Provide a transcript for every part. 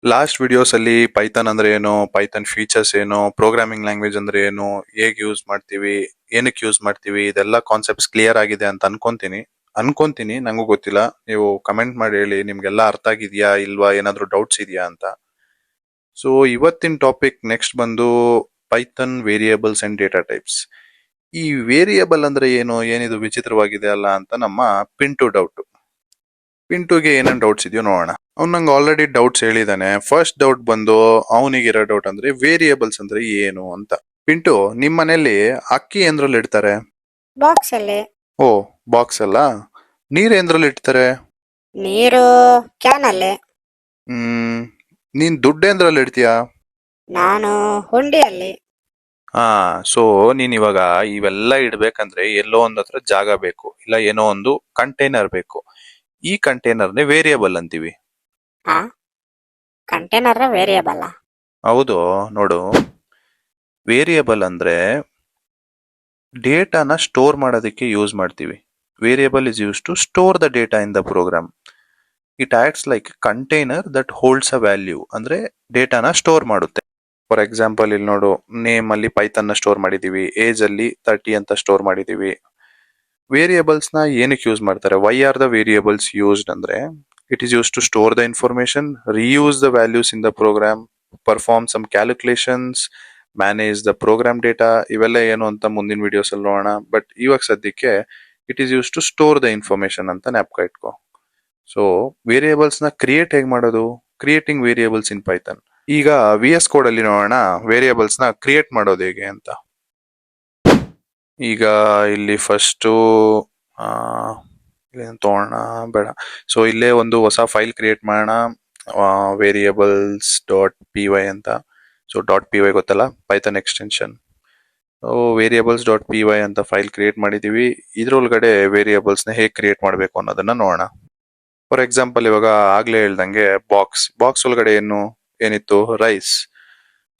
Last videos ಅಲ್ಲಿ Python ಅಂದ್ರೆ ಏನು, ಪೈಥಾನ್ ಫೀಚರ್ಸ್ ಏನು, ಪ್ರೋಗ್ರಾಮಿಂಗ್ ಲ್ಯಾಂಗ್ವೇಜ್ ಅಂದ್ರೆ ಏನು, ಹೇಗ್ ಯೂಸ್ ಮಾಡ್ತೀವಿ, ಏನಕ್ಕೆ ಯೂಸ್ ಮಾಡ್ತೀವಿ, ಇದೆಲ್ಲ ಕಾನ್ಸೆಪ್ಟ್ಸ್ ಕ್ಲಿಯರ್ ಆಗಿದೆ ಅಂತ ಅನ್ಕೊಂತೀನಿ ನಂಗೂ ಗೊತ್ತಿಲ್ಲ. ನೀವು ಕಮೆಂಟ್ ಮಾಡಿ ಹೇಳಿ ನಿಮ್ಗೆಲ್ಲ ಅರ್ಥ ಆಗಿದ್ಯಾ ಇಲ್ವಾ, ಏನಾದ್ರೂ ಡೌಟ್ಸ್ ಇದೆಯಾ ಅಂತ. ಸೊ ಇವತ್ತಿನ ಟಾಪಿಕ್ ನೆಕ್ಸ್ಟ್ ಬಂದು Python variables and data types. ಈ ವೇರಿಯೇಬಲ್ ಅಂದ್ರೆ ಏನು, ಏನಿದು ವಿಚಿತ್ರವಾಗಿದೆ ಅಲ್ಲ ಅಂತ ನಮ್ಮ ಪಿಂಟುಗೆ ಏನೇನ್ ಡೌಟ್ಸ್ ಇದೆಯೋ ನೋಡೋಣ. ಅವ್ನು ನಂಗೆ ಆಲ್ರೆಡಿ ಡೌಟ್ಸ್ ಹೇಳಿದಾನೆ. ಫಸ್ಟ್ ಡೌಟ್ ಬಂದು ಅವನಿಗಿರೋ ಡೌಟ್ ಅಂದ್ರೆ ವೇರಿಯೇಬಲ್ಸ್ ಅಂದ್ರೆ ಏನು ಅಂತ. ಪಿಂಟು, ನಿಮ್ ಮನೇಲಿ ಅಕ್ಕಿ ಎಂದ್ರಲ್ಲಿ ಇಡ್ತಾರೆ? ಬಾಕ್ಸ್ ಅಲ್ಲಿ. ಓ, ಬಾಕ್ಸ್ ಅಲ್ಲ. ನೀರ್ ಎಂದ್ರಲ್ಲಿ ಇಡ್ತಾರೆ? ನೀರು ಕ್ಯಾನ್ ಅಲ್ಲಿ. ಹ್ಮ್ ನೀನ್ ದುಡ್ಡು ಎಂದ್ರಲ್ಲಿ ಇಡ್ತೀಯಾ? ನಾನು ಹುಂಡಿಯಲ್ಲಿ. ಹಾ, ಸೊ ನೀನ್ ಇವಾಗ ಇವೆಲ್ಲ ಇಡ್ಬೇಕಂದ್ರೆ ಎಲ್ಲೋ ಒಂದ್ ಹತ್ರ ಜಾಗ ಬೇಕು, ಇಲ್ಲ ಏನೋ ಒಂದು ಕಂಟೈನರ್ ಬೇಕು. ಈ ಕಂಟೈನರ್ನೇ ವೇರಿಯೇಬಲ್ ಅಂತೀವಿ. ಆ ಕಂಟೈನರ್ ವೇರಿಯಬಲ್. ಹೌದು, ನೋಡು, ವೇರಿಯೇಬಲ್ ಅಂದ್ರೆ ಡೇಟಾನ ಸ್ಟೋರ್ ಮಾಡೋದಕ್ಕೆ ಯೂಸ್ ಮಾಡ್ತೀವಿ. Variable is use to store the data in the program. It acts like container that holds a value. ಅಂದ್ರೆ ಡೇಟಾನ ಸ್ಟೋರ್ ಮಾಡುತ್ತೆ. ಫಾರ್ ಎಕ್ಸಾಂಪಲ್ ಇಲ್ಲಿ ನೋಡು, ನೇಮ್ ಅಲ್ಲಿ ಪೈಥಾನ್ ನ ಸ್ಟೋರ್ ಮಾಡಿದೀವಿ, ಏಜ್ ಅಲ್ಲಿ 30 ಅಂತ ಸ್ಟೋರ್ ಮಾಡಿದೀವಿ. ವೇರಿಯೇಬಲ್ಸ್ ನ ಏನಕ್ಕೆ ಯೂಸ್ ಮಾಡ್ತಾರೆ? Why are the variables used ಅಂದ್ರೆ it is use to store the information, reuse the values in the program, perform some calculations, manage the program data. ಇವೆಲ್ಲ ಏನು ಅಂತ ಮುಂದಿನ ವಿಡಿಯೋಸ್ ಅಲ್ಲಿ ನೋಡೋಣ. ಬಟ್ ಇವಾಗ ಸದ್ಯಕ್ಕೆ it is use to store the information ಅಂತ ಜ್ಞಾಪಕ ಇಟ್ಕೋ. ಸೊ ವೇರಿಯೇಬಲ್ಸ್ ನ ಕ್ರಿಯೇಟ್ ಹೇಗೆ ಮಾಡೋದು? Creating variables in Python. ಈಗ ವಿ ಎಸ್ ಕೋಡ್ ಅಲ್ಲಿ ನೋಡೋಣ ವೇರಿಯೇಬಲ್ಸ್ ನ ಕ್ರಿಯೇಟ್ ಮಾಡೋದು ಹೇಗೆ ಅಂತ. ಈಗ ಇಲ್ಲಿ ಫಸ್ಟು ತಗೋಣ ಬೇಡ. ಸೊ ಇಲ್ಲೇ ಒಂದು ಹೊಸ ಫೈಲ್ ಕ್ರಿಯೇಟ್ ಮಾಡೋಣ, ವೇರಿಯೇಬಲ್ಸ್ ಡಾಟ್ ಪಿ ವೈ ಅಂತ. ಸೊ ಡಾಟ್ ಪಿ ವೈ ಗೊತ್ತಲ್ಲ, Python extension. Variables dot P Y ಅಂತ ಫೈಲ್ ಕ್ರಿಯೇಟ್ ಮಾಡಿದೀವಿ. ಇದ್ರೊಳಗಡೆ ವೇರಿಯೇಬಲ್ಸ್ ನ ಹೇಗೆ ಕ್ರಿಯೇಟ್ ಮಾಡಬೇಕು ಅನ್ನೋದನ್ನ ನೋಡೋಣ. ಫಾರ್ ಎಕ್ಸಾಂಪಲ್ ಇವಾಗ ಆಗ್ಲೇ ಹೇಳ್ದಂಗೆ ಬಾಕ್ಸ್ ಒಳಗಡೆ ಏನಿತ್ತು? ರೈಸ್.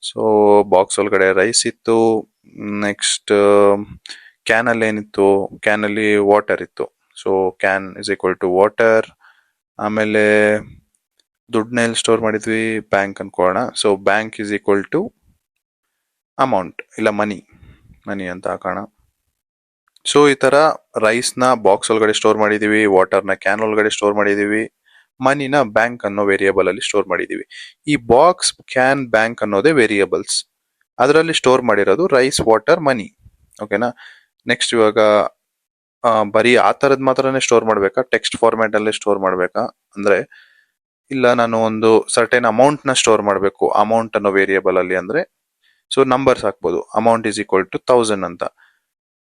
ಸೊ ಬಾಕ್ಸ್ ಒಳಗಡೆ ರೈಸ್ ಇತ್ತು. ನೆಕ್ಸ್ಟ್ ಕ್ಯಾನ್ ಅಲ್ಲಿ ಏನಿತ್ತು? ಕ್ಯಾನ್ ಅಲ್ಲಿ ವಾಟರ್ ಇತ್ತು. So can is equal to water. ಆಮೇಲೆ ದುಡ್ಡನ್ನ ಎಲ್ಲಿ ಸ್ಟೋರ್ ಮಾಡಿದ್ವಿ? ಬ್ಯಾಂಕ್ ಅನ್ಕೋಣ. So bank is equal to amount, ಇಲ್ಲ ಮನಿ ಅಂತ ಹಾಕೋಣ. ಸೊ ಈ ತರ ರೈಸ್ ನ ಬಾಕ್ಸ್ ಒಳಗಡೆ ಸ್ಟೋರ್ ಮಾಡಿದೀವಿ, ವಾಟರ್ ನ ಕ್ಯಾನ್ ಒಳಗಡೆ ಸ್ಟೋರ್ ಮಾಡಿದೀವಿ, ಮನಿನ ಬ್ಯಾಂಕ್ ಅನ್ನೋ ವೇರಿಯೇಬಲ್ ಅಲ್ಲಿ ಸ್ಟೋರ್ ಮಾಡಿದೀವಿ. ಈ ಬಾಕ್ಸ್, ಕ್ಯಾನ್, ಬ್ಯಾಂಕ್ ಅನ್ನೋದೇ ವೇರಿಯೇಬಲ್ಸ್. ಅದರಲ್ಲಿ ಸ್ಟೋರ್ ಮಾಡಿರೋದು ರೈಸ್, ವಾಟರ್, ಮನಿ. ಓಕೆನಾ? ನೆಕ್ಸ್ಟ್ ಇವಾಗ ಬರೀ ಆ ತರದ್ ಮಾತ್ರನೇ ಸ್ಟೋರ್ ಮಾಡ್ಬೇಕಾ? ಟೆಕ್ಸ್ಟ್ ಫಾರ್ಮ್ಯಾಟ್ ಅಲ್ಲೇ ಸ್ಟೋರ್ ಮಾಡ್ಬೇಕಾ ಅಂದ್ರೆ, ಇಲ್ಲ ನಾನು ಒಂದು ಸರ್ಟೆನ್ ಅಮೌಂಟ್ ನ ಸ್ಟೋರ್ ಮಾಡಬೇಕು ಅಮೌಂಟ್ ಅನ್ನೋ ವೇರಿಯೇಬಲ್ ಅಲ್ಲಿ ಅಂದ್ರೆ, ಸೊ ನಂಬರ್ಸ್ ಹಾಕ್ಬೋದು. ಅಮೌಂಟ್ ಇಸ್ ಈಕ್ವಲ್ ಟು 1000 ಅಂತ.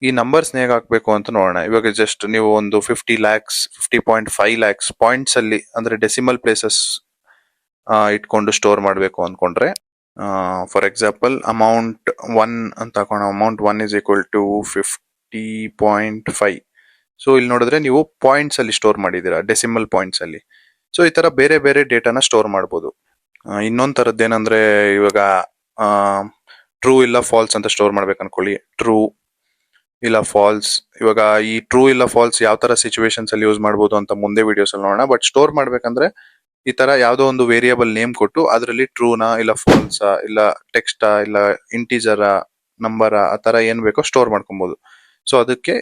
ಈ ನಂಬರ್ಸ್ ಹೇಗೆ ಹಾಕ್ಬೇಕು ಅಂತ ನೋಡೋಣ. ಇವಾಗ ಜಸ್ಟ್ ನೀವು ಒಂದು 50 lakhs 50.5 lakhs ಪಾಯಿಂಟ್ಸ್ ಅಲ್ಲಿ ಅಂದ್ರೆ ಡೆಸಿಮಲ್ ಪ್ಲೇಸಸ್ ಇಟ್ಕೊಂಡು ಸ್ಟೋರ್ ಮಾಡಬೇಕು ಅನ್ಕೊಂಡ್ರೆ, ಫಾರ್ ಎಕ್ಸಾಂಪಲ್ ಅಮೌಂಟ್ 1 ಅಂತ ಹಾಕೋಣ. Amount 1 is equal to 50.5. So ಇಲ್ಲಿ ನೋಡಿದ್ರೆ ನೀವು ಪಾಯಿಂಟ್ಸ್ ಅಲ್ಲಿ ಸ್ಟೋರ್ ಮಾಡಿದೀರಾ, ಡೆಸಿಮಲ್ ಪಾಯಿಂಟ್ಸ್ ಅಲ್ಲಿ. ಸೊ ಈ ತರ ಬೇರೆ ಬೇರೆ ಡೇಟಾನ ಸ್ಟೋರ್ ಮಾಡ್ಬೋದು. ಇನ್ನೊಂದ್ ತರದ್ದು ಏನಂದ್ರೆ, ಇವಾಗ ಟ್ರೂ ಇಲ್ಲ ಫಾಲ್ಸ್ ಅಂತ ಸ್ಟೋರ್ ಮಾಡ್ಬೇಕು ಅನ್ಕೊಳ್ಳಿ. ಟ್ರೂ ಇಲ್ಲ ಫಾಲ್ಸ್. ಇವಾಗ ಈ ಟ್ರೂ ಇಲ್ಲ ಫಾಲ್ಸ್ ಯಾವ ತರ ಸಿಚುವೇಶನ್ಸ್ ಅಲ್ಲಿ ಯೂಸ್ ಮಾಡಬಹುದು ಅಂತ ಮುಂದೆ ವಿಡಿಯೋಸ್ ಅಲ್ಲಿ ನೋಡೋಣ. ಬಟ್ ಸ್ಟೋರ್ ಮಾಡ್ಬೇಕಂದ್ರೆ ಈ ತರ ಯಾವ್ದೋ ಒಂದು ವೇರಿಯೇಬಲ್ ನೇಮ್ ಕೊಟ್ಟು ಅದರಲ್ಲಿ ಟ್ರೂನಾ ಇಲ್ಲ ಫಾಲ್ಸಾ ಇಲ್ಲ ಟೆಕ್ಸ್ಟಾ ಇಲ್ಲ ಇಂಟೀಜರಾ ನಂಬರಾ ಆ ತರ ಏನ್ ಬೇಕೋ ಸ್ಟೋರ್ ಮಾಡ್ಕೊಬಹುದು. ಸೊ ಅದಕ್ಕೆ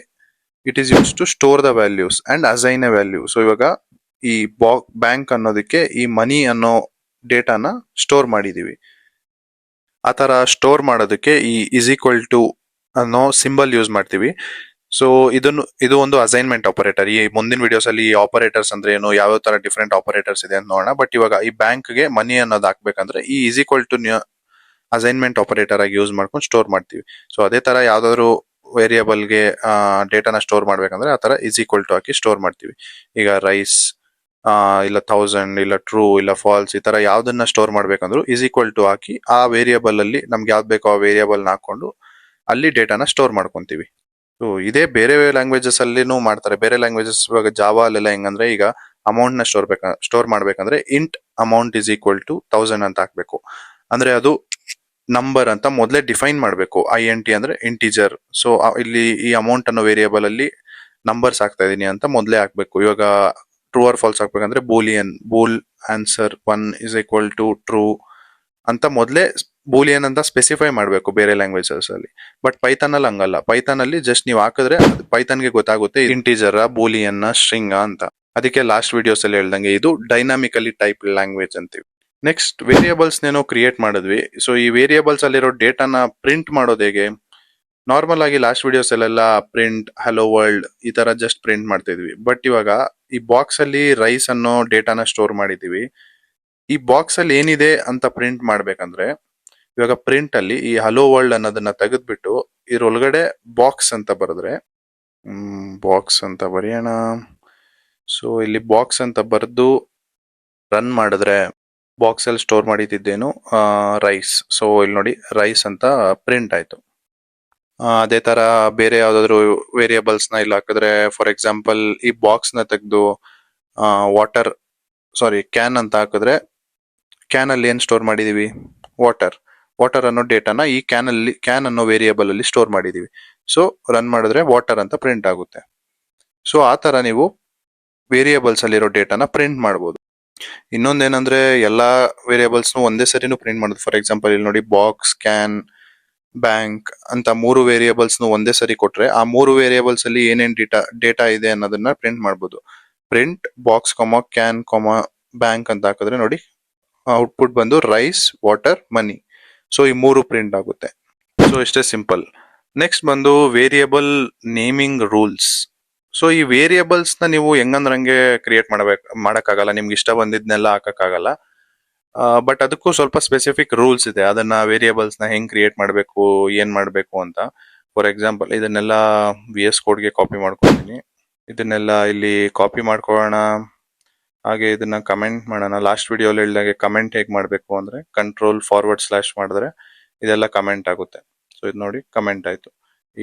it is use to store the values and assign a value. So ಇವಾಗ ಈ ಬ್ಯಾಂಕ್ ಅನ್ನೋದಕ್ಕೆ ಈ ಮನಿ ಅನ್ನೋ ಡೇಟಾನ ಸ್ಟೋರ್ ಮಾಡಿದೀವಿ. ಆ ತರ ಸ್ಟೋರ್ ಮಾಡೋದಕ್ಕೆ ಈ ಇಸ್ ಈಕ್ವಲ್ ಟು ಅನ್ನೋ ಸಿಂಬಲ್ ಯೂಸ್ ಮಾಡ್ತೀವಿ. ಸೊ ಇದು ಒಂದು ಅಸೈನ್ಮೆಂಟ್ ಆಪರೇಟರ್. ಈ ಮುಂದಿನ ವಿಡಿಯೋಸ್ ಅಲ್ಲಿ ಆಪರೇಟರ್ಸ್ ಅಂದ್ರೆ ಏನು, ಯಾವ ತರ ಡಿಫ್ರೆಂಟ್ ಆಪರೇಟರ್ಸ್ ಇದೆ ಅಂತ ನೋಡೋಣ. ಬಟ್ ಇವಾಗ ಈ ಬ್ಯಾಂಕ್ ಗೆ ಮನಿ ಅನ್ನೋದು ಹಾಕ್ಬೇಕಂದ್ರೆ ಈ is equal to assignment operator ಆಗಿ ಯೂಸ್ ಮಾಡ್ಕೊಂಡು ಸ್ಟೋರ್ ಮಾಡ್ತೀವಿ. ಸೊ ಅದೇ ತರ ಯಾವ್ದಾದ್ರು ವೇರಿಯೇಬಲ್ ಗೆ ಡೇಟಾನ ಸ್ಟೋರ್ ಮಾಡ್ಬೇಕಂದ್ರೆ ಆ ತರ ಇಸ್ ಈಕ್ವಲ್ ಟು ಹಾಕಿ ಸ್ಟೋರ್ ಮಾಡ್ತೀವಿ. ಈಗ ರೈಸ್ ಇಲ್ಲ 1000 ಇಲ್ಲ ಟ್ರೂ ಇಲ್ಲ ಫಾಲ್ಸ್ ಈ ತರ ಯಾವ್ದನ್ನ ಸ್ಟೋರ್ ಮಾಡ್ಬೇಕಂದ್ರು ಇಸ್ ಈಕ್ವಲ್ ಟು ಹಾಕಿ ಆ ವೇರಿಯೇಬಲ್ ಅಲ್ಲಿ ನಮ್ಗೆ ಯಾವ್ದು ಬೇಕೋ ಆ ವೇರಿಯೇಬಲ್ ಹಾಕೊಂಡು ಅಲ್ಲಿ ಡೇಟಾನ ಸ್ಟೋರ್ ಮಾಡ್ಕೊಂತೀವಿ. ಸೊ ಇದೇ ಬೇರೆ ಲ್ಯಾಂಗ್ವೇಜಸ್ ಅಲ್ಲಿನೂ ಮಾಡ್ತಾರೆ. ಬೇರೆ ಲ್ಯಾಂಗ್ವೇಜಸ್ ಇವಾಗ ಜಾವಾ ಅಲ್ಲೆಲ್ಲ ಹೆಂಗಂದ್ರೆ, ಈಗ ಅಮೌಂಟ್ ನ ಸ್ಟೋರ್ ಮಾಡ್ಬೇಕಂದ್ರೆ int amount is equal to 1000 ಅಂತ ಹಾಕ್ಬೇಕು. ಅಂದ್ರೆ ಅದು ನಂಬರ್ ಅಂತ ಮೊದಲೇ ಡಿಫೈನ್ ಮಾಡಬೇಕು. INT ಅಂದ್ರೆ ಇಂಟಿಜರ್. ಸೊ ಇಲ್ಲಿ ಈ ಅಮೌಂಟ್ ಅನ್ನೋ ವೇರಿಯೇಬಲ್ ಅಲ್ಲಿ ನಂಬರ್ಸ್ ಹಾಕ್ತಾ ಇದೀನಿ ಅಂತ ಮೊದಲೇ ಹಾಕ್ಬೇಕು. ಇವಾಗ ಟ್ರೂ ಆರ್ ಫಾಲ್ಸ್ ಹಾಕ್ಬೇಕಂದ್ರೆ bool answer 1 is equal to true ಅಂತ ಮೊದಲೇ ಬೂಲಿಯನ್ ಅಂತ ಸ್ಪೆಸಿಫೈ ಮಾಡಬೇಕು ಬೇರೆ ಲ್ಯಾಂಗ್ವೇಜಸ್ ಅಲ್ಲಿ. ಬಟ್ ಪೈಥಾನ್ ಅಲ್ಲಿ ಹಂಗಲ್ಲ. ಪೈಥಾನ್ ಅಲ್ಲಿ ಜಸ್ಟ್ ನೀವು ಹಾಕಿದ್ರೆ ಪೈಥಾನ್ಗೆ ಗೊತ್ತಾಗುತ್ತೆ ಇಂಟೀಜರ್ ಬೂಲಿಯನ್ ಸ್ಟ್ರಿಂಗ್ ಅಂತ. ಅದಕ್ಕೆ ಲಾಸ್ಟ್ ವಿಡಿಯೋಸ್ ಅಲ್ಲಿ ಹೇಳ್ದಂಗೆ ಇದು ಡೈನಾಮಿಕಲಿ ಟೈಪ್ ಲ್ಯಾಂಗ್ವೇಜ್ ಅಂತೀವಿ. ನೆಕ್ಸ್ಟ್ ವೇರಿಯೇಬಲ್ಸ್ ನೇನೋ ಕ್ರಿಯೇಟ್ ಮಾಡಿದ್ವಿ. ಸೊ ಈ ವೇರಿಯೇಬಲ್ಸ್ ಅಲ್ಲಿರೋ ಡೇಟಾನ ಪ್ರಿಂಟ್ ಮಾಡೋದು ಹೇಗೆ? ನಾರ್ಮಲ್ ಆಗಿ ಲಾಸ್ಟ್ ವಿಡಿಯೋಸ್ ಅಲ್ಲೆಲ್ಲ ಪ್ರಿಂಟ್ ಹಲೋ ವರ್ಲ್ಡ್ ಈ ತರ ಜಸ್ಟ್ ಪ್ರಿಂಟ್ ಮಾಡ್ತಿದ್ವಿ. ಬಟ್ ಇವಾಗ ಈ ಬಾಕ್ಸ್ ಅಲ್ಲಿ ರೈಸ್ ಅನ್ನೋ ಡೇಟಾನ ಸ್ಟೋರ್ ಮಾಡಿದೀವಿ. ಈ ಬಾಕ್ಸ್ ಅಲ್ಲಿ ಏನಿದೆ ಅಂತ ಪ್ರಿಂಟ್ ಮಾಡ್ಬೇಕಂದ್ರೆ ಇವಾಗ ಪ್ರಿಂಟ್ ಅಲ್ಲಿ ಈ ಹಲೋ ವರ್ಲ್ಡ್ ಅನ್ನೋದನ್ನ ತೆಗೆದ್ಬಿಟ್ಟು ಇದ್ರೊಳಗಡೆ ಬಾಕ್ಸ್ ಅಂತ ಬರೆದ್ರೆ ಬಾಕ್ಸ್ ಅಂತ ಬರೆಯೋಣ. ಸೊ ಇಲ್ಲಿ ಬಾಕ್ಸ್ ಅಂತ ಬರೆದು ರನ್ ಮಾಡಿದ್ರೆ ಬಾಕ್ಸ್ ಅಲ್ಲಿ ಸ್ಟೋರ್ ಮಾಡಿದ್ದೇನು ರೈಸ್. ಸೊ ಇಲ್ಲಿ ನೋಡಿ ರೈಸ್ ಅಂತ ಪ್ರಿಂಟ್ ಆಯ್ತು. ಅದೇ ತರ ಬೇರೆ ಯಾವ್ದಾದ್ರು ವೇರಿಯೇಬಲ್ಸ್ ನ ಇಲ್ಲಿ ಹಾಕಿದ್ರೆ ಫಾರ್ ಎಕ್ಸಾಂಪಲ್ ಈ ಬಾಕ್ಸ್ ನ ತೆಗೆದು ಕ್ಯಾನ್ ಅಂತ ಹಾಕಿದ್ರೆ ಕ್ಯಾನ್ ಅಲ್ಲಿ ಏನ್ ಸ್ಟೋರ್ ಮಾಡಿದೀವಿ? ವಾಟರ್ ಅನ್ನೋ ಡೇಟಾನ ಈ ಕ್ಯಾನ್ ಅನ್ನೋ ವೇರಿಯೇಬಲ್ ಅಲ್ಲಿ ಸ್ಟೋರ್ ಮಾಡಿದೀವಿ. ಸೊ ರನ್ ಮಾಡಿದ್ರೆ ವಾಟರ್ ಅಂತ ಪ್ರಿಂಟ್ ಆಗುತ್ತೆ. ಸೊ ಆ ತರ ನೀವು ವೇರಿಯೇಬಲ್ಸ್ ಅಲ್ಲಿರೋ ಡೇಟಾನ ಪ್ರಿಂಟ್ ಮಾಡ್ಬೋದು. ಇನ್ನೊಂದೇನಂದ್ರೆ ಎಲ್ಲಾ ವೇರಿಯೇಬಲ್ಸ್ ಒಂದೇ ಸರಿನೂ ಪ್ರಿಂಟ್ ಮಾಡೋದು. ಫಾರ್ ಎಕ್ಸಾಂಪಲ್ ಇಲ್ಲಿ ನೋಡಿ ಬಾಕ್ಸ್, ಕ್ಯಾನ್, ಬ್ಯಾಂಕ್ ಅಂತ 3 ವೇರಿಯೇಬಲ್ಸ್ ಒಂದೇ ಸರಿ ಕೊಟ್ರೆ ಆ 3 ವೇರಿಯೇಬಲ್ಸ್ ಅಲ್ಲಿ ಏನೇನ್ ಡೇಟಾ ಇದೆ ಅನ್ನೋದನ್ನ ಪ್ರಿಂಟ್ ಮಾಡ್ಬೋದು. ಪ್ರಿಂಟ್ ಬಾಕ್ಸ್ ಕ್ಯಾನ್ ಬ್ಯಾಂಕ್ ಅಂತ ಹಾಕಿದ್ರೆ ನೋಡಿ ಔಟ್ಪುಟ್ ಬಂದು ರೈಸ್, ವಾಟರ್, ಮನಿ. ಸೊ ಈ 3 ಪ್ರಿಂಟ್ ಆಗುತ್ತೆ. ಸೊ ಇಷ್ಟೇ ಸಿಂಪಲ್. ನೆಕ್ಸ್ಟ್ ಬಂದು ವೇರಿಯೇಬಲ್ ನೇಮಿಂಗ್ ರೂಲ್ಸ್. ಸೊ ಈ ವೇರಿಯೇಬಲ್ಸ್ ನ ನೀವು ಹೆಂಗಂದ್ರಂಗೆ ಕ್ರಿಯೇಟ್ ಮಾಡಕ್ಕಾಗಲ್ಲ. ನಿಮ್ಗೆ ಇಷ್ಟ ಬಂದಿದ್ನೆಲ್ಲ ಹಾಕಕ್ಕಾಗಲ್ಲ. ಬಟ್ ಅದಕ್ಕೂ ಸ್ವಲ್ಪ ಸ್ಪೆಸಿಫಿಕ್ ರೂಲ್ಸ್ ಇದೆ. ಅದನ್ನ ವೇರಿಯೇಬಲ್ಸ್ ನ ಹೆಂಗ್ ಕ್ರಿಯೇಟ್ ಮಾಡಬೇಕು, ಏನ್ ಮಾಡಬೇಕು ಅಂತ. ಫಾರ್ ಎಕ್ಸಾಂಪಲ್ ಇದನ್ನೆಲ್ಲ VS ಕೋಡ್ಗೆ ಕಾಪಿ ಮಾಡ್ಕೊತೀನಿ. ಇದನ್ನೆಲ್ಲ ಇಲ್ಲಿ ಕಾಪಿ ಮಾಡ್ಕೊಳ್ಳೋಣ. ಹಾಗೆ ಇದನ್ನ ಕಮೆಂಟ್ ಮಾಡೋಣ. ಲಾಸ್ಟ್ ವಿಡಿಯೋಲಿ ಹೇಳಿದಾಗೆ ಕಮೆಂಟ್ ಹೇಗೆ ಮಾಡಬೇಕು ಅಂದ್ರೆ Ctrl// ಮಾಡಿದ್ರೆ ಇದೆಲ್ಲ ಕಮೆಂಟ್ ಆಗುತ್ತೆ. ಸೊ ಇದು ನೋಡಿ ಕಮೆಂಟ್ ಆಯ್ತು.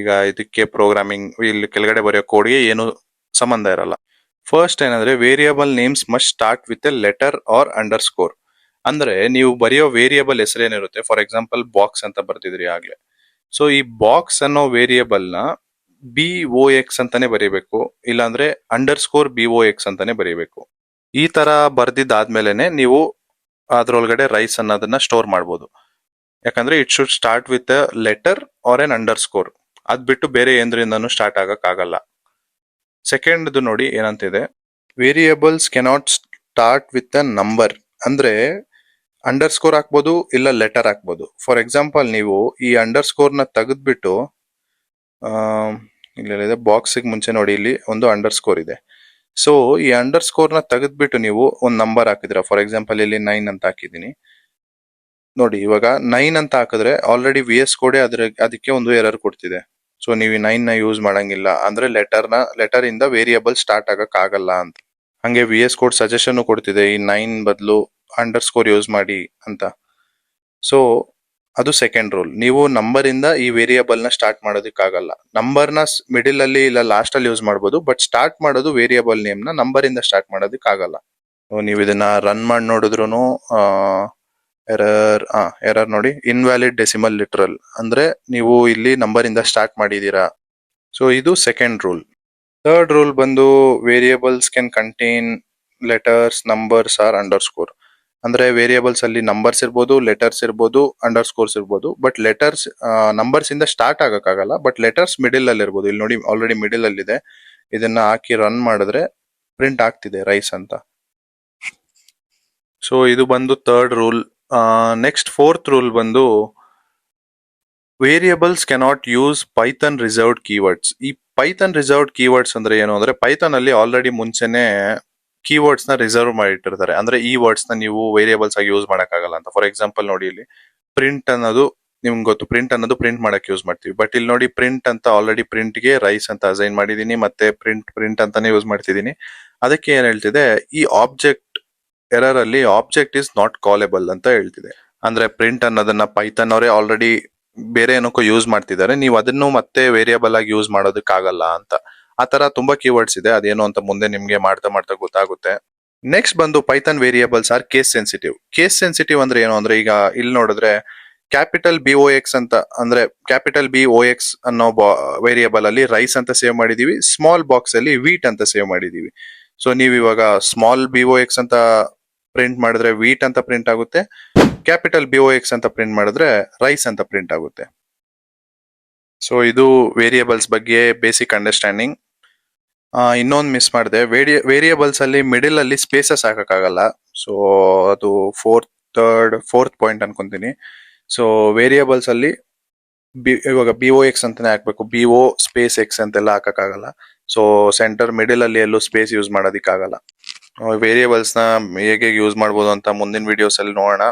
ಈಗ ಇದಕ್ಕೆ ಪ್ರೋಗ್ರಾಮಿಂಗ್ ಇಲ್ಲಿ ಕೆಳಗಡೆ ಬರೆಯೋ ಕೋಡ್ಗೆ ಏನು ಸಂಬಂಧ ಇರಲ್ಲ. ಫಸ್ಟ್ ಏನಂದ್ರೆ variable names must start with a letter or underscore. ಅಂದ್ರೆ ನೀವು ಬರೆಯೋ ವೇರಿಯೇಬಲ್ ಹೆಸರೇನಿರುತ್ತೆ, ಫಾರ್ ಎಕ್ಸಾಂಪಲ್ ಬಾಕ್ಸ್ ಅಂತ ಬರ್ತಿದ್ರಿ ಆಗ್ಲೇ. ಸೊ ಈ ಬಾಕ್ಸ್ ಅನ್ನೋ ವೇರಿಯೇಬಲ್ ನ BOX ಅಂತಾನೆ ಬರೀಬೇಕು, ಇಲ್ಲಾಂದ್ರೆ _BOX ಅಂತಾನೆ ಬರೀಬೇಕು. ಈ ತರ ಬರ್ದಿದ್ದಾದ್ಮೇಲೆನೆ ನೀವು ಅದ್ರೊಳಗಡೆ ರೈಸ್ ಅನ್ನೋದನ್ನ ಸ್ಟೋರ್ ಮಾಡ್ಬೋದು. ಯಾಕಂದ್ರೆ it should start with a letter or an underscore. ಅದ್ ಬಿಟ್ಟು ಬೇರೆ ಏನ್ರಿಂದನೂ ಸ್ಟಾರ್ಟ್ ಆಗಕ್ಕಾಗಲ್ಲ. ಸೆಕೆಂಡ್ ನೋಡಿ ಏನಂತಿದೆ, variables cannot start with a number. ಅಂದ್ರೆ ಅಂಡರ್ಸ್ಕೋರ್ ಹಾಕ್ಬೋದು, ಇಲ್ಲ ಲೆಟರ್ ಹಾಕ್ಬೋದು. ಫಾರ್ ಎಕ್ಸಾಂಪಲ್ ನೀವು ಈ ಅಂಡರ್ಸ್ಕೋರ್ ನ ತೆಗೆದ್ಬಿಟ್ಟು ಇಲ್ಲಿದೆ ಬಾಕ್ಸ್ ಮುಂಚೆ ನೋಡಿ ಇಲ್ಲಿ ಒಂದು ಅಂಡರ್ಸ್ಕೋರ್ ಇದೆ. ಸೊ ಈ ಅಂಡರ್ಸ್ಕೋರ್ ನ ತೆಗೆದ್ಬಿಟ್ಟು ನೀವು ಒಂದು ನಂಬರ್ ಹಾಕಿದ್ರ. ಫಾರ್ ಎಕ್ಸಾಂಪಲ್ ಇಲ್ಲಿ 9 ಅಂತ ಹಾಕಿದೀನಿ ನೋಡಿ. ಇವಾಗ 9 ಅಂತ ಹಾಕಿದ್ರೆ ಆಲ್ರೆಡಿ VS ಕೋಡ್ ಅದಕ್ಕೆ ಒಂದು ಎರರ್ ಕೊಡ್ತಿದೆ. ಸೊ ನೀವು 9 ನ ಯೂಸ್ ಮಾಡಂಗಿಲ್ಲ, ಅಂದ್ರೆ ಲೆಟರ್ ಇಂದ ವೇರಿಯೇಬಲ್ ಸ್ಟಾರ್ಟ್ ಆಗಕ್ ಆಗಲ್ಲ ಅಂತ. ಹಂಗೆ VS ಕೋಡ್ ಸಜೆಷನ್ ಕೊಡ್ತಿದೆ ಈ 9 ಬದಲು ಅಂಡರ್ಸ್ಕೋರ್ ಯೂಸ್ ಮಾಡಿ ಅಂತ. ಸೊ ಅದು ಸೆಕೆಂಡ್ ರೂಲ್. ನೀವು ನಂಬರ್ ಇಂದ ಈ ವೇರಿಯೇಬಲ್ ನ ಸ್ಟಾರ್ಟ್ ಮಾಡೋದಕ್ಕಾಗಲ್ಲ. ನಂಬರ್ ನ ಮಿಡಿಲ್ ಅಲ್ಲಿ ಇಲ್ಲ ಲಾಸ್ಟ್ ಅಲ್ಲಿ ಯೂಸ್ ಮಾಡಬಹುದು, ಬಟ್ ಸ್ಟಾರ್ಟ್ ಮಾಡೋದು ವೇರಿಯೇಬಲ್ ನೇಮ್ ನ ನಂಬರ್ ಇಂದ ಸ್ಟಾರ್ಟ್ ಮಾಡೋದಕ್ಕಾಗಲ್ಲ. ನೀವು ಇದನ್ನ ರನ್ ಮಾಡಿ ನೋಡಿದ್ರು ಎರರ್ ನೋಡಿ, ಇನ್ವ್ಯಾಲಿಡ್ ಡೆಸಿಮಲ್ ಲಿಟ್ರಲ್. ಅಂದ್ರೆ ನೀವು ಇಲ್ಲಿ ನಂಬರ್ ಇಂದ ಸ್ಟಾರ್ಟ್ ಮಾಡಿದೀರಾ. ಸೊ ಇದು ಸೆಕೆಂಡ್ ರೂಲ್. ಥರ್ಡ್ ರೂಲ್ ಬಂದು variables can contain letters, numbers or underscore. ಅಂದ್ರೆ ವೇರಿಯೇಬಲ್ಸ್ ಅಲ್ಲಿ ನಂಬರ್ಸ್ ಇರ್ಬೋದು, ಲೆಟರ್ಸ್ ಇರ್ಬೋದು, ಅಂಡರ್ಸ್ಕೋರ್ಸ್ ಇರ್ಬೋದು. ಬಟ್ ಲೆಟರ್ಸ್ ನಂಬರ್ಸ್ ಇಂದ ಸ್ಟಾರ್ಟ್ ಆಗಕ್ಕಾಗಲ್ಲ, ಬಟ್ ಲೆಟರ್ಸ್ ಮಿಡಿಲ್ ಅಲ್ಲಿ ಇರ್ಬೋದು. ಇಲ್ಲಿ ನೋಡಿ ಆಲ್ರೆಡಿ ಮಿಡಿಲ್ ಅಲ್ಲಿ ಇದೆ. ಇದನ್ನ ಹಾಕಿ ರನ್ ಮಾಡಿದ್ರೆ ಪ್ರಿಂಟ್ ಆಗ್ತಿದೆ ರೈಸ್ ಅಂತ. ಸೊ ಇದು ಬಂದು third rule. Next fourth rule ಬಂದು variables cannot use Python reserved keywords. ಈ ಪೈಥಾನ್ ರಿಸರ್ವ್ಡ್ ಕೀವರ್ಡ್ಸ್ ಅಂದ್ರೆ ಏನು ಅಂದ್ರೆ ಪೈಥಾನ್ ಅಲ್ಲಿ ಆಲ್ರೆಡಿ ಮುಂಚೆನೆ ಕೀವರ್ಡ್ಸ್ ನ ರಿಸರ್ವ್ ಮಾಡಿಟ್ಟಿರ್ತಾರೆ. ಅಂದ್ರೆ ಈ ವರ್ಡ್ಸ್ ನ ನೀವು ವೇರಿಯೇಬಲ್ಸ್ ಆಗಿ ಯೂಸ್ ಮಾಡಕ್ಕಾಗಲ್ಲ ಅಂತ. ಫಾರ್ ಎಕ್ಸಾಂಪಲ್ ನೋಡಿ ಇಲ್ಲಿ ಪ್ರಿಂಟ್ ಅನ್ನೋದು ನಿಮ್ಗೆ ಗೊತ್ತು, ಪ್ರಿಂಟ್ ಅನ್ನೋದು ಪ್ರಿಂಟ್ ಮಾಡಕ್ ಯೂಸ್ ಮಾಡ್ತೀವಿ. ಬಟ್ ಇಲ್ಲಿ ನೋಡಿ ಪ್ರಿಂಟ್ ಅಂತ ಆಲ್ರೆಡಿ ಪ್ರಿಂಟ್ ಗೆ ರೈಸ್ ಅಂತ ಅಸೈನ್ ಮಾಡಿದೀನಿ, ಮತ್ತೆ ಪ್ರಿಂಟ್ ಅಂತಾನೆ ಯೂಸ್ ಮಾಡ್ತಿದೀನಿ. ಅದಕ್ಕೆ ಏನ್ ಹೇಳ್ತಿದೆ, ಈ ಆಬ್ಜೆಕ್ಟ್ ಎರರ್ ಅಲ್ಲಿ ಆಬ್ಜೆಕ್ಟ್ ಇಸ್ ನಾಟ್ ಕಾಲೇಬಲ್ ಅಂತ ಹೇಳ್ತಿದೆ. ಅಂದ್ರೆ ಪ್ರಿಂಟ್ ಅನ್ನೋದನ್ನ ಪೈಥಾನ್ ಅವರೇ ಆಲ್ರೆಡಿ ಬೇರೆ ಏನಕ್ಕೋ ಯೂಸ್ ಮಾಡ್ತಿದ್ದಾರೆ, ನೀವು ಅದನ್ನು ಮತ್ತೆ ವೇರಿಯೇಬಲ್ ಆಗಿ ಯೂಸ್ ಮಾಡೋದಕ್ಕಾಗಲ್ಲ ಅಂತ. ಆತರ ತುಂಬಾ ಕೀವರ್ಡ್ಸ್ ಇದೆ, ಅದೇನು ಅಂತ ಮುಂದೆ ನಿಮ್ಗೆ ಮಾಡ್ತಾ ಗೊತ್ತಾಗುತ್ತೆ. ನೆಕ್ಸ್ಟ್ ಬಂದು Python variables are case sensitive. Case sensitive ಅಂದ್ರೆ ಏನು ಅಂದ್ರೆ, ಈಗ ಇಲ್ಲಿ ನೋಡಿದ್ರೆ ಕ್ಯಾಪಿಟಲ್ BOX ಅಂತ, ಅಂದ್ರೆ ಕ್ಯಾಪಿಟಲ್ BOX ಅನ್ನೋ ವೇರಿಯೇಬಲ್ ಅಲ್ಲಿ ರೈಸ್ ಅಂತ ಸೇವ್ ಮಾಡಿದೀವಿ, ಸ್ಮಾಲ್ ಬಾಕ್ಸ್ ಅಲ್ಲಿ ವೀಟ್ ಅಂತ ಸೇವ್ ಮಾಡಿದೀವಿ. ಸೊ ನೀವು ಇವಾಗ ಸ್ಮಾಲ್ BOX ಅಂತ ಪ್ರಿಂಟ್ ಮಾಡಿದ್ರೆ ವೀಟ್ ಅಂತ ಪ್ರಿಂಟ್ ಆಗುತ್ತೆ, ಕ್ಯಾಪಿಟಲ್ BOX ಅಂತ ಪ್ರಿಂಟ್ ಮಾಡಿದ್ರೆ ರೈಸ್ ಅಂತ ಪ್ರಿಂಟ್ ಆಗುತ್ತೆ. ಸೊ ಇದು ವೇರಿಯೇಬಲ್ಸ್ ಬಗ್ಗೆ ಬೇಸಿಕ್ ಅಂಡರ್ಸ್ಟ್ಯಾಂಡಿಂಗ್. ಇನ್ನೊಂದು ಮಿಸ್ ಮಾಡಿದೆ, ವೇರಿಯೇಬಲ್ಸ್ ಅಲ್ಲಿ ಮಿಡಿಲ್ ಅಲ್ಲಿ ಸ್ಪೇಸಸ್ ಹಾಕಕ್ಕಾಗಲ್ಲ. ಸೊ ಅದು ಫೋರ್ತ್ ಪಾಯಿಂಟ್ ಅನ್ಕೊಂತೀನಿ. ಸೊ ವೇರಿಯೇಬಲ್ಸ್ ಅಲ್ಲಿ ಇವಾಗ BOX ಅಂತಾನೆ ಹಾಕ್ಬೇಕು, BO ಸ್ಪೇಸ್ X ಅಂತೆಲ್ಲ ಹಾಕಕ್ಕಾಗಲ್ಲ. ಸೊ ಸೆಂಟರ್ ಮಿಡಿಲ್ ಅಲ್ಲಿ ಎಲ್ಲೂ ಸ್ಪೇಸ್ ಯೂಸ್ ಮಾಡೋದಿಕ್ಕಾಗಲ್ಲ. ವೇರಿಯೇಬಲ್ಸ್ ನ ಹೇಗೆ ಯೂಸ್ ಮಾಡ್ಬೋದು ಅಂತ ಮುಂದಿನ ವಿಡಿಯೋಸ್ ಅಲ್ಲಿ ನೋಡೋಣ.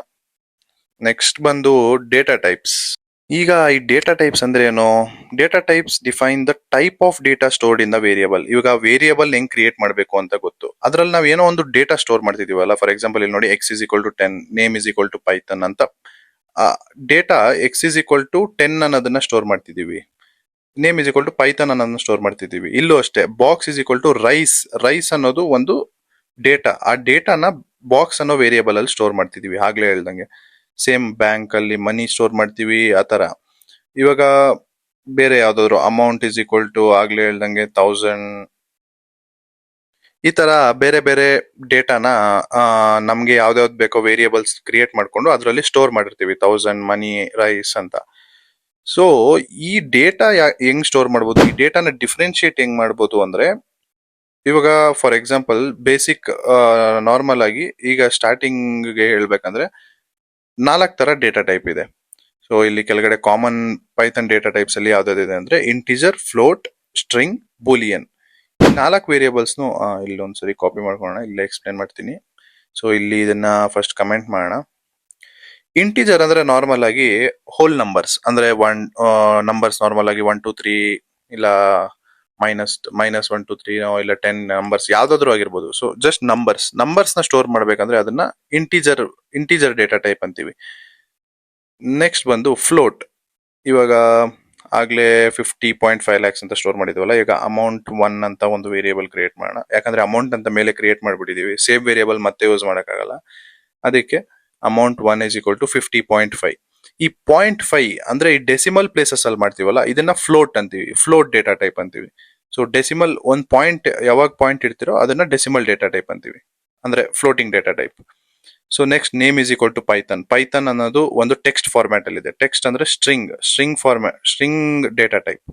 ನೆಕ್ಸ್ಟ್ ಬಂದು ಡೇಟಾ ಟೈಪ್ಸ್. ಈಗ ಈ ಡೇಟಾ ಟೈಪ್ಸ್ ಅಂದ್ರೆ ಏನು? Data types define the type of data stored in the variable. ಇವಾಗ ವೇರಿಯಬಲ್ ಹೆಂಗ್ ಕ್ರಿಯೇಟ್ ಮಾಡಬೇಕು ಅಂತ ಗೊತ್ತು. ಅದ್ರಲ್ಲಿ ನಾವ್ ಏನೋ ಒಂದು ಡೇಟಾ ಸ್ಟೋರ್ ಮಾಡ್ತಿದೀವಲ್ಲ, ಫಾರ್ ಎಕ್ಸಾಂಪಲ್ ಇಲ್ಲಿ ನೋಡಿ X = 10, ನೇಮ್ = Python ಅಂತ ಡೇಟಾ X = 10 ಅನ್ನೋದನ್ನ ಸ್ಟೋರ್ ಮಾಡ್ತಿದೀವಿ, ನೇಮ್ = Python ಅನ್ನೋದನ್ನ ಸ್ಟೋರ್ ಮಾಡ್ತಿದೀವಿ. ಇಲ್ಲೂ ಅಷ್ಟೇ, ಬಾಕ್ಸ್ = ರೈಸ್ ಅನ್ನೋದು ಒಂದು ಡೇಟಾ. ಆ ಡೇಟಾನ ಬಾಕ್ಸ್ ಅನ್ನೋ ವೇರಿಯಬಲ್ ಅಲ್ಲಿ ಸ್ಟೋರ್ ಮಾಡ್ತಿದೀವಿ, ಆಗ್ಲೇ ಹೇಳ್ದಂಗೆ. ಸೇಮ್ ಬ್ಯಾಂಕ್ ಅಲ್ಲಿ ಮನಿ ಸ್ಟೋರ್ ಮಾಡ್ತೀವಿ ಆ ತರ. ಇವಾಗ ಬೇರೆ ಯಾವ್ದಾದ್ರು ಅಮೌಂಟ್ ಆಗ್ಲೇ ಹೇಳ್ದಂಗೆ 1000, ಈ ತರ ಬೇರೆ ಬೇರೆ ಡೇಟಾನ ನಮ್ಗೆ ಯಾವ್ದಾವ್ದು ಬೇಕೋ ವೇರಿಯೇಬಲ್ಸ್ ಕ್ರಿಯೇಟ್ ಮಾಡ್ಕೊಂಡು ಅದರಲ್ಲಿ ಸ್ಟೋರ್ ಮಾಡಿರ್ತೀವಿ, 1000, ಮನಿ, ರೈಸ್ ಅಂತ. ಸೊ ಈ ಡೇಟಾ ಹೆಂಗ್ ಸ್ಟೋರ್ ಮಾಡ್ಬೋದು, ಈ ಡೇಟಾನ ಡಿಫ್ರೆನ್ಶಿಯೇಟ್ ಹೆಂಗ್ ಮಾಡ್ಬೋದು ಅಂದ್ರೆ, ಇವಾಗ ಫಾರ್ ಎಕ್ಸಾಂಪಲ್ ಬೇಸಿಕ್ ನಾರ್ಮಲ್ ಆಗಿ ಈಗ ಸ್ಟಾರ್ಟಿಂಗ್ಗೆ ಹೇಳ್ಬೇಕಂದ್ರೆ 4 ತರ ಡೇಟಾ ಟೈಪ್ ಇದೆ. ಸೊ ಇಲ್ಲಿ ಕೆಳಗಡೆ ಕಾಮನ್ ಪೈಥಾನ್ ಡೇಟಾ ಟೈಪ್ಸ್ ಅಲ್ಲಿ ಯಾವ್ದಾವ್ದಿದೆ ಅಂದ್ರೆ ಇಂಟಿಜರ್, ಫ್ಲೋಟ್, ಸ್ಟ್ರಿಂಗ್, ಬೂಲಿಯನ್. 4 ವೇರಿಯೇಬಲ್ಸ್ನು ಇಲ್ಲೊಂದ್ಸರಿ ಕಾಪಿ ಮಾಡ್ಕೊಳ್ಳೋಣ, ಇಲ್ಲೇ ಎಕ್ಸ್ಪ್ಲೇನ್ ಮಾಡ್ತೀನಿ. ಸೊ ಇಲ್ಲಿ ಇದನ್ನ ಫಸ್ಟ್ ಕಮೆಂಟ್ ಮಾಡೋಣ. ಇಂಟಿಜರ್ ಅಂದ್ರೆ ನಾರ್ಮಲ್ ಆಗಿ ಹೋಲ್ ನಂಬರ್ಸ್, ಅಂದ್ರೆ ನಂಬರ್ಸ್ ನಾರ್ಮಲ್ ಆಗಿ 1 2 3 ಇಲ್ಲ ಮೈನಸ್ 1 2 3 ಇಲ್ಲ 10 ನಂಬರ್ಸ್ ಯಾವ್ದಾದ್ರು ಆಗಿರ್ಬೋದು. ಸೊ ಜಸ್ಟ್ ನಂಬರ್ಸ್ ನ ಸ್ಟೋರ್ ಮಾಡ್ಬೇಕಂದ್ರೆ ಅದನ್ನ ಇಂಟಿಜರ್ ಡೇಟಾ ಟೈಪ್ ಅಂತೀವಿ. ನೆಕ್ಸ್ಟ್ ಬಂದು ಫ್ಲೋಟ್. ಇವಾಗ ಆಗ್ಲೇ 50.5 lakhs ಅಂತ ಸ್ಟೋರ್ ಮಾಡಿದ್ವಲ್ಲ, ಈಗ ಅಮೌಂಟ್ 1 ಅಂತ ಒಂದು ವೇರಿಯೇಬಲ್ ಕ್ರಿಯೇಟ್ ಮಾಡೋಣ. ಯಾಕಂದ್ರೆ ಅಮೌಂಟ್ ಅಂತ ಮೇಲೆ ಕ್ರಿಯೇಟ್ ಮಾಡ್ಬಿಟ್ಟಿದೀವಿ, ಸೇಮ್ ವೇರಿಯೇಬಲ್ ಮತ್ತೆ ಯೂಸ್ ಮಾಡಕ್ಕಾಗಲ್ಲ. ಅದಕ್ಕೆ ಅಮೌಂಟ್ 1 = 50.5. ಈ 0.5 ಅಂದ್ರೆ ಈ ಡೆಸಿಮಲ್ ಪ್ಲೇಸಸ್ ಅಲ್ಲಿ ಮಾಡ್ತೀವಲ್ಲ, ಇದನ್ನ ಫ್ಲೋಟ್ ಅಂತೀವಿ, ಫ್ಲೋಟ್ ಡೇಟಾ ಟೈಪ್ ಅಂತೀವಿ. ಸೊ ಡೆಸಿಮಲ್ ಒಂದ್ ಪಾಯಿಂಟ್ ಯಾವಾಗ ಪಾಯಿಂಟ್ ಇಡ್ತಿರೋ ಅದನ್ನ ಡೆಸಿಮಲ್ ಡೇಟಾ ಟೈಪ್ ಅಂತೀವಿ, ಅಂದ್ರೆ floating data type. So next name = Python. Python ಅನ್ನೋದು ಒಂದು ಟೆಕ್ಸ್ಟ್ ಫಾರ್ಮ್ಯಾಟ್ ಅಲ್ಲಿ ಇದೆ. ಟೆಕ್ಸ್ಟ್ ಅಂದ್ರೆ ಸ್ಟ್ರಿಂಗ್ ಡೇಟಾ ಟೈಪ್.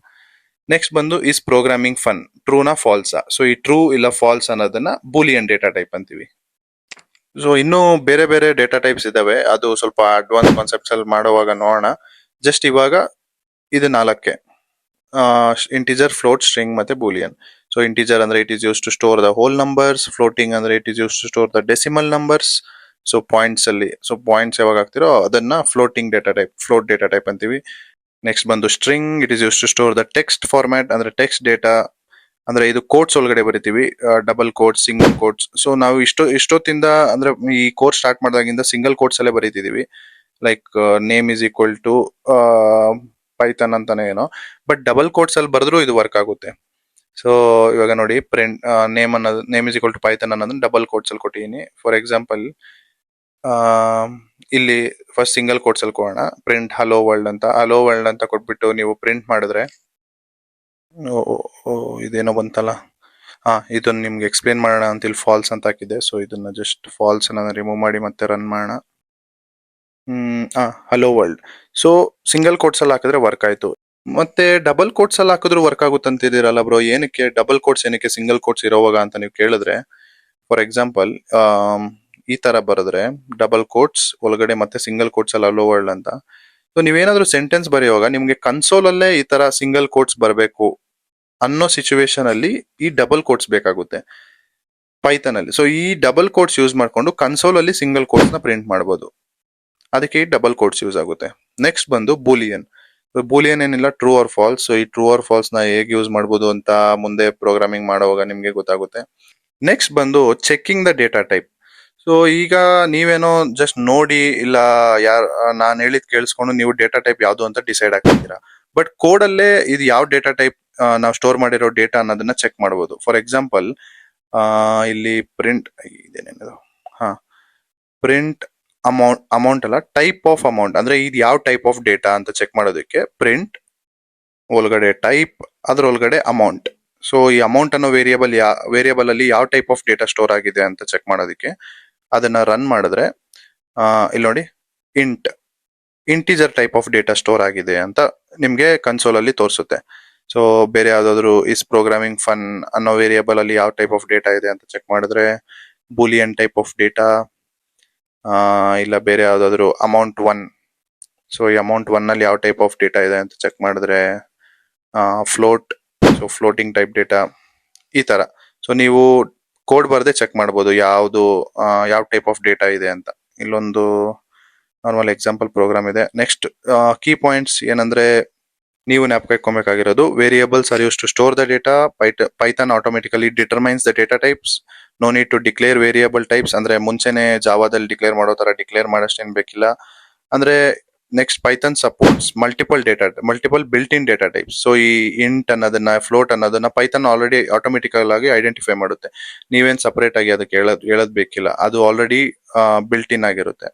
ನೆಕ್ಸ್ಟ್ ಬಂದು ಇಸ್ ಪ್ರೋಗ್ರಾಮಿಂಗ್ ಫನ್, ಟ್ರೂನಾ ಫಾಲ್ಸಾ. ಸೊ ಈ ಟ್ರೂ ಇಲ್ಲ ಫಾಲ್ಸ್ ಅನ್ನೋದನ್ನ ಬೂಲಿಯನ್ ಡೇಟಾ ಟೈಪ್ ಅಂತೀವಿ. ಸೊ ಇನ್ನು ಬೇರೆ ಬೇರೆ ಡೇಟಾ ಟೈಪ್ಸ್ ಇದಾವೆ, ಅದು ಸ್ವಲ್ಪ ಅಡ್ವಾನ್ಸ್ ಕಾನ್ಸೆಪ್ಟ್ಸ್ ಅಲ್ಲಿ ಮಾಡುವಾಗ ನೋಡೋಣ. ಜಸ್ಟ್ ಇವಾಗ ಇದು 4 ಇಂಟಿಜರ್, ಫ್ಲೋಟ್, ಸ್ಟ್ರಿಂಗ್ ಮತ್ತೆ ಬೂಲಿಯನ್. ಸೊ ಇಂಟಿಜರ್ ಅಂದ್ರೆ it is use to store the whole numbers, floating ಅಂದ್ರೆ it is use to store the decimal numbers. So points ಅಲ್ಲಿ, ಸೊ ಪಾಯಿಂಟ್ಸ್ ಯಾವಾಗ ಆಗ್ತಿರೋ ಅದನ್ನ ಫ್ಲೋಟ್ ಡೇಟಾ ಟೈಪ್ ಅಂತೀವಿ. ನೆಕ್ಸ್ಟ್ ಬಂದು string, it is use to store the text format, ಅಂದ್ರೆ text data. ಅಂದ್ರೆ ಇದು ಕೋಟ್ಸ್ ಒಳಗಡೆ ಬರಿತೀವಿ, double quotes, single quotes. So ನಾವು ಇಷ್ಟೊತ್ತಿಂದ ಅಂದ್ರೆ ಈ ಕೋರ್ಸ್ ಸ್ಟಾರ್ಟ್ ಮಾಡಿದಾಗಿಂದ ಸಿಂಗಲ್ ಕೋಟ್ಸ್ ಅಲ್ಲೇ ಬರೀತಿದೀವಿ, ಲೈಕ್ ನೇಮ್ = Python ಅಂತಾನೆ ಏನೋ. ಬಟ್ ಡಬಲ್ ಕೋಟ್ಸ್ ಅಲ್ಲಿ ಬರೆದ್ರು ಇದು ವರ್ಕ್ ಆಗುತ್ತೆ. ಸೊ ಇವಾಗ ನೋಡಿ, ಪ್ರಿಂಟ್ ನೇಮ್ = Python ಅನ್ನೋದನ್ನ ಡಬಲ್ ಕೋಟ್ಸ್ ಅಲ್ಲಿ ಕೊಟ್ಟಿದ್ದೀನಿ. ಫಾರ್ ಎಕ್ಸಾಂಪಲ್ ಇಲ್ಲಿ ಫಸ್ಟ್ ಸಿಂಗಲ್ ಕೋಟ್ಸ್ ಅಲ್ಲಿ ಕೊಡೋಣ, ಪ್ರಿಂಟ್ ಹಲೋ ವರ್ಲ್ಡ್ ಅಂತ ಕೊಟ್ಬಿಟ್ಟು ನೀವು ಪ್ರಿಂಟ್ ಮಾಡಿದ್ರೆ, ಇದೇನೋ ಬಂತಲ್ಲ, ಇದನ್ನ ನಿಮ್ಗೆ ಎಕ್ಸ್ಪ್ಲೇನ್ ಮಾಡೋಣ ಅಂತ ಇಲ್ಲಿ ಫಾಲ್ಸ್ ಅಂತ ಹಾಕಿದೆ. ಸೊ ಇದನ್ನ ಜಸ್ಟ್ ಫಾಲ್ಸ್ ಅನ್ನ ರಿಮೂವ್ ಮಾಡಿ ಮತ್ತೆ ರನ್ ಮಾಡೋಣ. Hello world. So single quotes ಅಲ್ಲಿ ಹಾಕಿದ್ರೆ ವರ್ಕ್ ಆಯ್ತು. ಮತ್ತೆ ಡಬಲ್ ಕೋಟ್ಸ್ ಅಲ್ಲಿ ಹಾಕಿದ್ರು ವರ್ಕ್ ಆಗುತ್ತೆ ಅಂತಿದ್ದೀರಲ್ಲ ಬ್ರೋ, ಏನಕ್ಕೆ ಡಬಲ್ ಕೋಟ್ಸ್ ಏನಕ್ಕೆ ಸಿಂಗಲ್ ಕೋಟ್ಸ್ ಇರೋವಾಗ ಅಂತ ನೀವು ಕೇಳಿದ್ರೆ, ಫಾರ್ ಎಕ್ಸಾಂಪಲ್ ಈ ತರ ಬರೆದ್ರೆ ಡಬಲ್ ಕೋಟ್ಸ್ ಒಳಗಡೆ ಮತ್ತೆ ಸಿಂಗಲ್ ಕೋಟ್ಸ್ ಅಲ್ಲಿ ಹಲೋ ವರ್ಲ್ಡ್ ಅಂತ. ಸೊ ನೀವೇನಾದ್ರೂ ಸೆಂಟೆನ್ಸ್ ಬರೆಯುವಾಗ ನಿಮ್ಗೆ ಕನ್ಸೋಲ್ ಅಲ್ಲೇ ಈ ತರ ಸಿಂಗಲ್ ಕೋಟ್ಸ್ ಬರಬೇಕು ಅನ್ನೋ ಸಿಚುವೇಶನ್ ಅಲ್ಲಿ ಈ ಡಬಲ್ ಕೋಟ್ಸ್ ಬೇಕಾಗುತ್ತೆ ಪೈಥಾನ್ ಅಲ್ಲಿ. ಸೊ ಈ ಡಬಲ್ ಕೋಟ್ಸ್ ಯೂಸ್ ಮಾಡ್ಕೊಂಡು ಕನ್ಸೋಲ್ ಅಲ್ಲಿ ಸಿಂಗಲ್ ಕೋಟ್ಸ್ ನ ಪ್ರಿಂಟ್ ಮಾಡಬಹುದು, ಅದಕ್ಕೆ ಈ ಡಬಲ್ ಕೋಟ್ಸ್ ಯೂಸ್ ಆಗುತ್ತೆ. ನೆಕ್ಸ್ಟ್ ಬಂದು ಬೂಲಿಯನ್. ಬೂಲಿಯನ್ ಏನಿಲ್ಲ, ಟ್ರೂ ಆರ್ ಫಾಲ್ಸ್. ಸೊ ಈ ಟ್ರೂ ಆರ್ ಫಾಲ್ಸ್ ನ ಹೇಗೆ ಯೂಸ್ ಮಾಡಬಹುದು ಅಂತ ಮುಂದೆ ಪ್ರೋಗ್ರಾಮಿಂಗ್ ಮಾಡುವಾಗ ನಿಮ್ಗೆ ಗೊತ್ತಾಗುತ್ತೆ. ನೆಕ್ಸ್ಟ್ ಬಂದು checking the data type. So ಈಗ ನೀವೇನೋ ಜಸ್ಟ್ ನೋಡಿ ಇಲ್ಲ ನಾನು ಹೇಳಿದ್ ಕೇಳಿಸ್ಕೊಂಡು ನೀವು ಡೇಟಾ ಟೈಪ್ ಯಾವ್ದು ಅಂತ ಡಿಸೈಡ್ ಆಗ್ತಿದ್ದೀರಾ. ಬಟ್ ಕೋಡ್ ಅಲ್ಲೇ ಇದು ಯಾವ ಡೇಟಾ ಟೈಪ್ ನಾವು ಸ್ಟೋರ್ ಮಾಡಿರೋ ಡೇಟಾ ಅನ್ನೋದನ್ನ ಚೆಕ್ ಮಾಡಬಹುದು. ಫಾರ್ ಎಕ್ಸಾಂಪಲ್ ಇಲ್ಲಿ ಪ್ರಿಂಟ್ ಇದೇನೇನದು, ಪ್ರಿಂಟ್ ಅಮೌಂಟ್ ಅಲ್ಲ, ಟೈಪ್ ಆಫ್ ಅಮೌಂಟ್, ಅಂದ್ರೆ ಇದು ಯಾವ ಟೈಪ್ ಆಫ್ ಡೇಟಾ ಅಂತ ಚೆಕ್ ಮಾಡೋದಕ್ಕೆ ಪ್ರಿಂಟ್ ಒಳಗಡೆ ಟೈಪ್, ಅದ್ರೊಳಗಡೆ ಅಮೌಂಟ್. ಸೊ ಈ ಅಮೌಂಟ್ ಅನ್ನೋ ವೇರಿಯಬಲ್ ಅಲ್ಲಿ ಯಾವ ಟೈಪ್ ಆಫ್ ಡೇಟಾ ಸ್ಟೋರ್ ಆಗಿದೆ ಅಂತ ಚೆಕ್ ಮಾಡೋದಕ್ಕೆ ಅದನ್ನ ರನ್ ಮಾಡಿದ್ರೆ ಇಲ್ಲಿ ನೋಡಿ integer type of data store ಆಗಿದೆ ಅಂತ ನಿಮ್ಗೆ ಕನ್ಸೋಲ್ ಅಲ್ಲಿ ತೋರಿಸುತ್ತೆ. ಸೊ ಬೇರೆ ಯಾವ್ದಾದ್ರು ಇಸ್ ಪ್ರೋಗ್ರಾಮಿಂಗ್ ಫನ್ ಅನ್ನೋ ವೇರಿಯಬಲ್ ಅಲ್ಲಿ ಯಾವ ಟೈಪ್ ಆಫ್ ಡೇಟಾ ಇದೆ ಅಂತ ಚೆಕ್ ಮಾಡಿದ್ರೆ ಬೂಲಿಯನ್ ಟೈಪ್ ಆಫ್ ಡೇಟಾ, ಇಲ್ಲ ಬೇರೆ ಯಾವ್ದಾದ್ರು ಅಮೌಂಟ್ 1. ಸೊ ಈ ಅಮೌಂಟ್ 1 ಅಲ್ಲಿ ಯಾವ ಟೈಪ್ ಆಫ್ ಡೇಟಾ ಇದೆ ಅಂತ ಚೆಕ್ ಮಾಡಿದ್ರೆ float, so floating type data, ಈ ತರ. ಸೊ ನೀವು ಕೋಡ್ ಬರ್ದೆ ಚೆಕ್ ಮಾಡ್ಬೋದು ಯಾವ ಟೈಪ್ ಆಫ್ ಡೇಟಾ ಇದೆ ಅಂತ. ಇಲ್ಲೊಂದು ನಾರ್ಮಲ್ ಎಕ್ಸಾಂಪಲ್ ಪ್ರೋಗ್ರಾಮ್ ಇದೆ. ನೆಕ್ಸ್ಟ್ ಕೀ ಪಾಯಿಂಟ್ಸ್ ಏನಂದ್ರೆ ನೀವು ಜ್ಞಾಪಕ variables are use to store the data. Python automatically determines the data types. No need to declare variable types. ಅಂದ್ರೆ ಮುಂಚೆನೆ ಜಾವಾದಲ್ಲಿ ಡಿಕ್ಲೇರ್ ಮಾಡೋ ತರ ಡಿಕ್ಲೇರ್ ಮಾಡಷ್ಟೇನ್ ಬೇಕಿಲ್ಲ. ಅಂದ್ರೆ next Python supports multiple built in data types. So ಈ ಇಂಟ್ ಅನ್ನೋದನ್ನ float ಅನ್ನೋದನ್ನ ಪೈಥಾನ್ ಆಲ್ರೆಡಿ ಆಟೋಮೆಟಿಕಲ್ ಆಗಿ ಐಡೆಂಟಿಫೈ ಮಾಡುತ್ತೆ. ನೀವೇನ್ ಸಪರೇಟ್ ಆಗಿ ಅದಕ್ಕೆ ಹೇಳೋದ್ ಬೇಕಿಲ್ಲ, ಅದು ಆಲ್ರೆಡಿ ಬಿಲ್ಟ್ ಇನ್ ಆಗಿರುತ್ತೆ.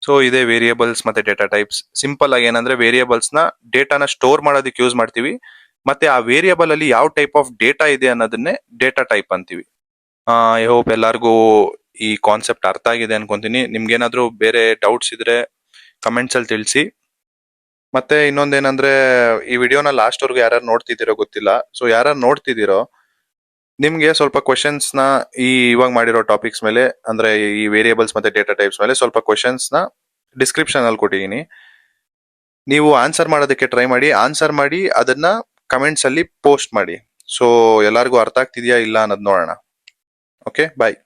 ಸೊ ಇದೇ ವೇರಿಯಬಲ್ಸ್ ಮತ್ತೆ ಡೇಟಾ ಟೈಪ್ಸ್. ಸಿಂಪಲ್ ಆಗಿ ಏನಂದ್ರೆ ವೇರಿಯಬಲ್ಸ್ ನ ಡೇಟಾನ ಸ್ಟೋರ್ ಮಾಡೋದಕ್ಕೆ ಯೂಸ್ ಮಾಡ್ತೀವಿ, ಮತ್ತೆ ಆ ವೇರಿಯಬಲ್ ಅಲ್ಲಿ ಯಾವ ಟೈಪ್ ಆಫ್ ಡೇಟಾ ಇದೆ ಅನ್ನೋದನ್ನೇ ಡೇಟಾ ಟೈಪ್ ಅಂತೀವಿ. ಐ ಹೋಪ್ ಎಲ್ಲರಿಗೂ ಈ ಕಾನ್ಸೆಪ್ಟ್ ಅರ್ಥ ಆಗಿದೆ ಅನ್ಕೊಂತೀನಿ. ನಿಮ್ಗೇನಾದ್ರೂ ಬೇರೆ ಡೌಟ್ಸ್ ಇದ್ರೆ ಕಮೆಂಟ್ಸ್ ಅಲ್ಲಿ ತಿಳಿಸಿ. ಮತ್ತೆ ಇನ್ನೊಂದೇನಂದ್ರೆ ಈ ವಿಡಿಯೋನ ಲಾಸ್ಟ್ ವರ್ಗು ಯಾರು ನೋಡ್ತಿದ್ದೀರೋ ಗೊತ್ತಿಲ್ಲ. ಸೊ ಯಾರು ನೋಡ್ತಿದ್ದೀರೋ ನಿಮ್ಗೆ ಸ್ವಲ್ಪ ಕ್ವಶನ್ಸ್ ನ ಇವಾಗ ಮಾಡಿರೋ ಟಾಪಿಕ್ಸ್ ಮೇಲೆ, ಅಂದ್ರೆ ಈ ವೇರಿಯಬಲ್ಸ್ ಮತ್ತೆ ಡೇಟಾ ಟೈಪ್ಸ್ ಮೇಲೆ ಸ್ವಲ್ಪ ಕ್ವಶನ್ಸ್ ನ ಡಿಸ್ಕ್ರಿಪ್ಷನ್ ಅಲ್ಲಿ ಕೊಟ್ಟಿದ್ದೀನಿ. ನೀವು ಆನ್ಸರ್ ಮಾಡೋದಕ್ಕೆ ಟ್ರೈ ಮಾಡಿ. ಆನ್ಸರ್ ಮಾಡಿ ಅದನ್ನ ಕಮೆಂಟ್ಸ್ ಅಲ್ಲಿ ಪೋಸ್ಟ್ ಮಾಡಿ. ಸೊ ಎಲ್ಲರಿಗೂ ಅರ್ಥ ಆಗ್ತಿದ್ಯಾ ಇಲ್ಲ ಅನ್ನೋದು ನೋಡೋಣ. ಓಕೆ, ಬಾಯ್.